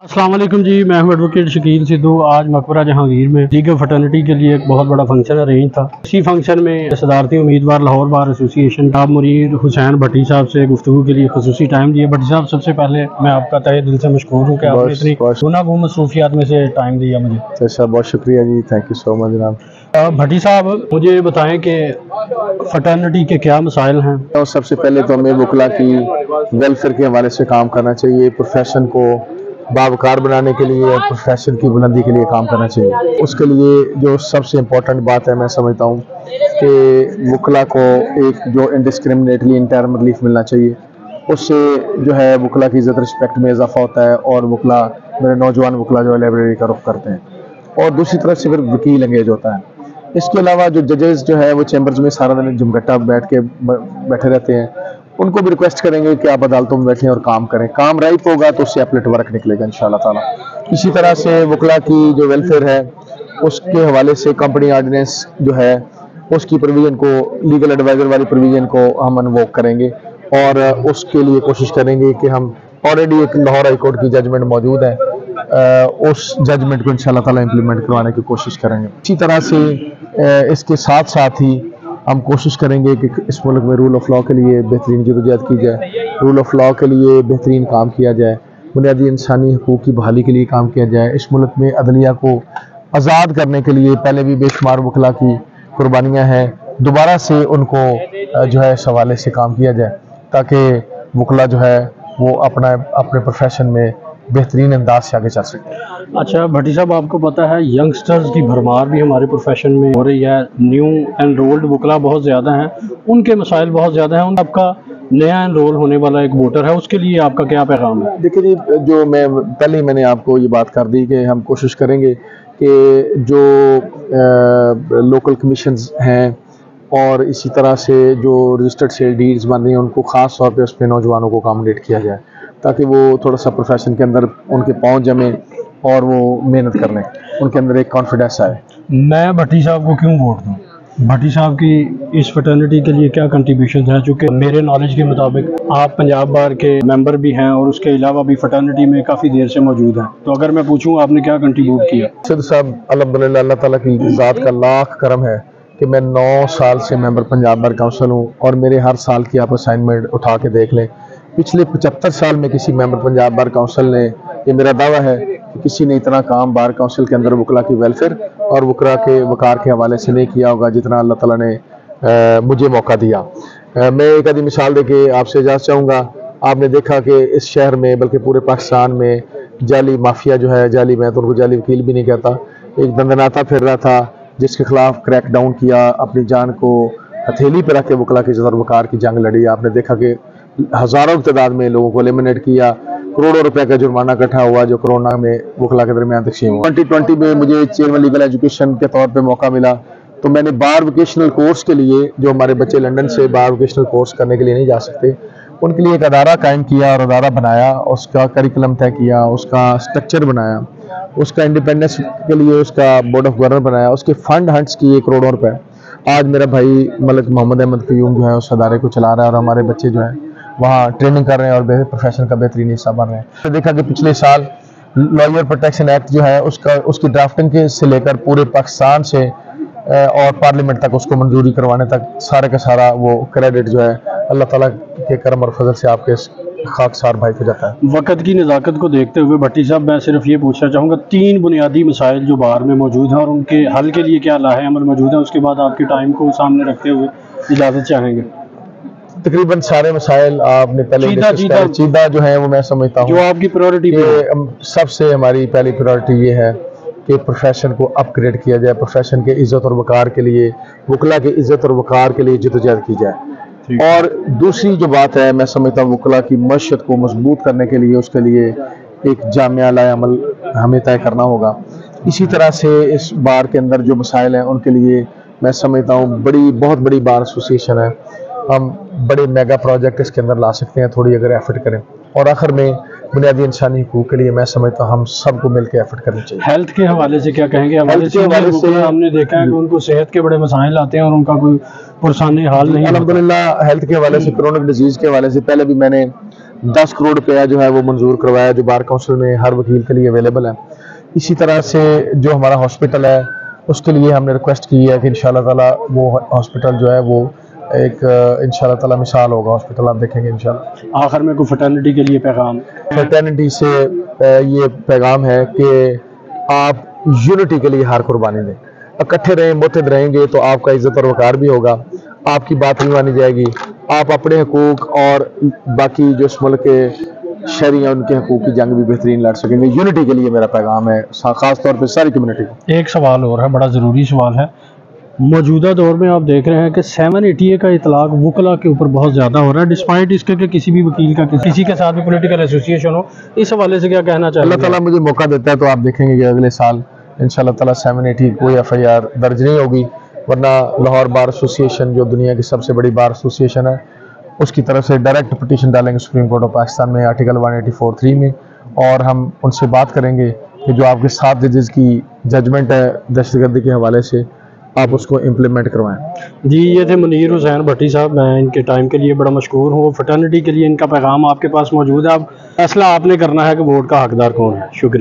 अस्सलाम वालेकुम जी, मैं हूं एडवोकेट शकील सिद्धू। आज मकबरा जहांगीर में लीगल फटर्निटी के लिए एक बहुत बड़ा फंक्शन अरेंज था। इसी फंक्शन में सदारती उम्मीदवार लाहौर बार एसोसिएशन जनाब मुनीर हुसैन भट्टी साहब से गुफ्तगू के लिए खसूसी टाइम दिया। भट्टी साहब, सबसे पहले मैं आपका तहे दिल से मशकूर हूँ कि आपने इतनी गुनागो मसरूफियात में से टाइम दिया मुझे। अच्छा, बहुत शुक्रिया जी, थैंक यू सो मच जनाब। भट्टी साहब, मुझे बताएं कि फटर्निटी के क्या मसाइल हैं। तो सबसे पहले तो हमें वकला की वेलफेयर के हवाले से काम करना चाहिए। प्रोफेशन को बावकार बनाने के लिए, प्रोफेशन की बुलंदी के लिए काम करना चाहिए। उसके लिए जो सबसे इम्पोर्टेंट बात है, मैं समझता हूँ कि वकला को एक जो इंडिस्क्रिमिनेटली इन टर्म रिलीफ मिलना चाहिए। उससे जो है वकला की इज़्ज़त रिस्पेक्ट में इजाफा होता है और वकला, मेरे नौजवान वकला जो है लाइब्रेरी का रुख करते हैं। और दूसरी तरफ से फिर वकील एंगेज होता है। इसके अलावा जो जजेस जो है वो चैम्बर्स में सारा दिन जुमगट्टा बैठे रहते हैं। उनको भी रिक्वेस्ट करेंगे कि आप अदालतों में बैठें और काम करें। काम राइट होगा तो उससे अपलेट वर्क निकलेगा इंशाल्लाह ताला। इसी तरह से वकला की जो वेलफेयर है उसके हवाले से कंपनी ऑर्डिनेंस जो है उसकी प्रोविजन को, लीगल एडवाइजर वाली प्रोविजन को हम अनवॉक करेंगे और उसके लिए कोशिश करेंगे कि हम ऑलरेडी एक लाहौर हाई कोर्ट की जजमेंट मौजूद है, उस जजमेंट को इंशाल्लाह ताला इम्प्लीमेंट करवाने की कोशिश करेंगे। इसी तरह से इसके साथ साथ ही हम कोशिश करेंगे कि इस मुल्क में रूल ऑफ लॉ के लिए बेहतरीन जदोजहद की जाए, रूल ऑफ लॉ के लिए बेहतरीन काम किया जाए, बुनियादी इंसानी हकूक़ की बहाली के लिए काम किया जाए। इस मुल्क में अदलिया को आज़ाद करने के लिए पहले भी बेशुमार वकला की कुर्बानियाँ हैं, दोबारा से उनको जो है इस हवाले से काम किया जाए ताकि वकला जो है वो अपने प्रोफेशन में बेहतरीन अंदाज से आगे चल सके। अच्छा भट्टी साहब, आपको पता है यंगस्टर्स की भरमार भी हमारे प्रोफेशन में हो रही है। न्यू एनरोल्ड वकला बहुत ज़्यादा हैं, उनके मसाइल बहुत ज़्यादा हैं। आपका नया एनरोल होने वाला एक वोटर है, उसके लिए आपका क्या पैगाम है? देखिए जी, जो मैंने आपको ये बात कर दी कि हम कोशिश करेंगे कि जो लोकल कमीशंस हैं और इसी तरह से जो रजिस्टर्ड सेल डीड्स बन रही हैं उनको ख़ास तौर पे उस पर नौजवानों को अकोमोडेट किया जाए ताकि वो थोड़ा सा प्रोफेशन के अंदर उनके पहुंच जमे और वो मेहनत कर लें, उनके अंदर एक कॉन्फिडेंस आए। मैं भट्टी साहब को क्यों वोट दूँ? भट्टी साहब की इस फटर्निटी के लिए क्या कंट्रीब्यूशन है? चूँकि मेरे नॉलेज के मुताबिक आप पंजाब बार के मेंबर भी हैं और उसके अलावा भी फटर्निटी में काफ़ी देर से मौजूद हैं। तो अगर मैं पूछूँ आपने क्या कंट्रीब्यूट किया? सिद्ध साहब, अल्हम्दुलिल्लाह अल्लाह ताला की ज़ात का लाख करम है कि मैं 9 साल से मेंबर पंजाब बार काउंसिल हूँ और मेरे हर साल की आप असाइनमेंट उठा के देख लें, पिछले 75 साल में किसी मेंबर पंजाब बार काउंसिल ने, ये मेरा दावा है कि किसी ने इतना काम बार काउंसिल के अंदर वकला की वेलफेयर और वकला के वकार के हवाले से नहीं किया होगा जितना अल्लाह ताला ने मुझे मौका दिया। मैं एक आधी मिसाल देके आपसे इजाज़त चाहूँगा। आपने देखा कि इस शहर में बल्कि पूरे पाकिस्तान में जाली माफिया जो है, जाली, मैं तो उनको जाली वकील भी नहीं कहता, एक दंदनाता फिर रहा था जिसके खिलाफ क्रैक डाउन किया, अपनी जान को हथेली पर रख के वकला की इज़्ज़त और वकार की जंग लड़ी। आपने देखा कि हज़ारों की तादाद में लोगों को एलिमिनेट किया, करोड़ों रुपए का जुर्माना इकट्ठा हुआ जो कोरोना में वकला के दरमियान तक़सीम हुआ। 2020 में मुझे चेयरमैन लीगल एजुकेशन के तौर पे मौका मिला तो मैंने बार वोकेशनल कोर्स के लिए, जो हमारे बच्चे लंदन से बार वोकेशनल कोर्स करने के लिए नहीं जा सकते, उनके लिए एक अदारा कायम किया और अदारा बनाया, उसका करिकुलम तय किया, उसका स्ट्रक्चर बनाया, उसका इंडिपेंडेंस के लिए उसका बोर्ड ऑफ गवर्नर बनाया, उसके फंड हंट्स किए करोड़ों रुपए। आज मेरा भाई मलिक मोहम्मद अहमद क़यूम जो है उस अदारे को चला रहा है और हमारे बच्चे जो है वहाँ ट्रेनिंग कर रहे हैं और प्रोफेशन का बेहतरीन हिस्सा बन रहे हैं। तो देखा कि पिछले साल लॉयर प्रोटेक्शन एक्ट जो है उसकी ड्राफ्टिंग के से लेकर पूरे पाकिस्तान से और पार्लियामेंट तक उसको मंजूरी करवाने तक सारे का सारा वो क्रेडिट जो है अल्लाह ताला के करम और फजल से आपके खाकसार भाई को जाता है। वक़्त की नज़ाकत को देखते हुए भट्टी साहब, मैं सिर्फ ये पूछना चाहूँगा, 3 बुनियादी मसाइल जो बार में मौजूद हैं और उनके हल के लिए क्या लाहे अमल मौजूद है, उसके बाद आपके टाइम को सामने रखते हुए इजाज़त चाहेंगे। तकरीबन सारे मसाइल आपने पहले चीदा जो है वो मैं समझता हूँ जो आपकी प्रायोरिटी सबसे हमारी पहली प्रायोरिटी ये है कि प्रोफेशन को अपग्रेड किया जाए, प्रोफेशन के इज़्ज़त और वकार के लिए, वकला के इज़्ज़त और वकार के लिए जदोजहद की जाए। और दूसरी जो बात है, मैं समझता हूँ वकला की मशत को मजबूत करने के लिए उसके लिए एक जामिया लाए अमल हमें तय करना होगा। इसी तरह से इस बार के अंदर जो मसाइल हैं उनके लिए मैं समझता हूँ बहुत बड़ी बार एसोसिएशन है, हम बड़े मेगा प्रोजेक्ट इसके अंदर ला सकते हैं थोड़ी अगर एफर्ट करें। और आखिर में बुनियादी इंसानी हकूक़ के लिए मैं समझता हूँ हम सबको मिलकर एफर्ट करनी चाहिए। हेल्थ के हवाले से क्या कहेंगे? हेल्थ के हवाले से हमने देखा है कि उनको सेहत के बड़े मसाइल आते हैं और उनका कोई पुरसानी हाल नहीं। अल्हम्दुलिल्लाह हेल्थ के हवाले से, क्रोनिक डिजीज़ के हवाले से पहले भी मैंने 10 करोड़ रुपया जो है वो मंजूर करवाया, जो बार काउंसिल में हर वकील के लिए अवेलेबल है। इसी तरह से जो हमारा हॉस्पिटल है उसके लिए हमने रिक्वेस्ट की है कि इंशाल्लाह ताला वो हॉस्पिटल जो है वो एक इंशाल्लाह ताला मिसाल होगा हॉस्पिटल, आप देखेंगे इंशाल्लाह। आखिर में कोई फटर्निटी के लिए पैगाम? फ्रेटर्निटी से ये पैगाम है कि आप यूनिटी के लिए हर कुर्बानी दें, इकट्ठे रहें, मुत्तहिद रहेंगे तो आपका इज्जत और वकार भी होगा, आपकी बात नहीं मानी जाएगी, आप अपने हकूक और बाकी जो इस मुल्क के शहरी हैं उनके हकूक की जंग भी बेहतरीन लड़ सकेंगे। यूनिटी के लिए मेरा पैगाम है, खास तौर पर सारी कम्युनिटी को। एक सवाल और है, बड़ा ज़रूरी सवाल है। मौजूदा दौर में आप देख रहे हैं कि 780A का इतलाक वकला के ऊपर बहुत ज़्यादा हो रहा है, डिस्पाइट इसके कि किसी भी वकील का किसी के साथ भी पॉलिटिकल एसोसिएशन हो। इस हवाले से क्या कहना चाहिए? अल्लाह ताला मुझे मौका देता है तो आप देखेंगे कि अगले साल इंशाल्लाह ताला 780 कोई FIR दर्ज नहीं होगी, वरना लाहौर बार एसोसिएशन जो दुनिया की सबसे बड़ी बार एसोसिएशन है उसकी तरफ से डायरेक्ट पिटीशन डालेंगे सुप्रीम कोर्ट ऑफ पाकिस्तान में आर्टिकल 184(3) में, और हम उनसे बात करेंगे कि जो आपके 7 जजेस की जजमेंट है दहशतगर्दी के हवाले से आप उसको इम्प्लीमेंट करवाएं। जी, ये थे मुनीर हुसैन भट्टी साहब। मैं इनके टाइम के लिए बड़ा मशकूर हूँ। फटर्निटी के लिए इनका पैगाम आपके पास मौजूद है। अब फैसला आपने करना है कि वोट का हकदार कौन है। शुक्रिया।